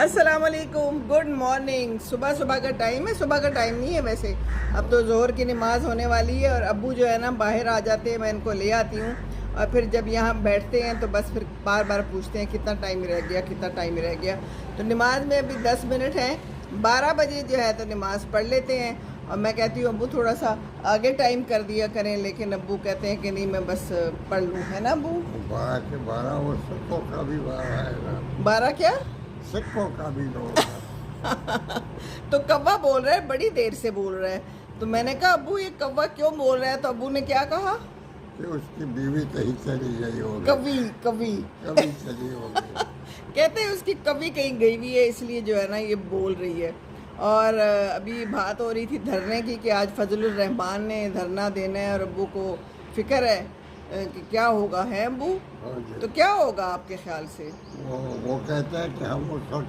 अस्सलाम वालेकुम, good morning. सुबह सुबह का टाइम है, सुबह का टाइम नहीं है वैसे, अब तो ज़ोहर की नमाज़ होने वाली है और अब्बू जो है ना बाहर आ जाते हैं, मैं इनको ले आती हूँ और फिर जब यहाँ बैठते हैं तो बस फिर बार बार पूछते हैं कितना टाइम रह गया, कितना टाइम रह गया। तो नमाज में अभी 10 मिनट हैं, 12 बजे जो है तो नमाज़ पढ़ लेते हैं और मैं कहती हूँ अब्बू थोड़ा सा आगे टाइम कर दिया करें, लेकिन अब्बू कहते हैं कि नहीं मैं बस पढ़ लूँ, है ना अब्बू? 12 के 12 वो सिक्कों का भी 12 आएगा। 12 क्या? सिक्कों का भी होगा। तो कौवा बोल रहा है, बड़ी देर से बोल रहा है। तो मैंने कहा अब्बू ये कौवा क्यों बोल रहा है? तो अब्बू ने क्या कहा? कि उसकी बीवी कहीं चली गई होगी। कवि कवि कभी चली होगी। कहते हैं उसकी कवि कहीं गई हुई है, इसलिए जो है ना ये बोल रही है। और अभी बात हो रही थी धरने की कि आज फजलुर रहमान ने धरना देना है और अब्बू को फिक्र है कि क्या होगा, है अब्बू? और तो क्या होगा आपके ख्याल से? वो कहते हैं कि हम उस वक्त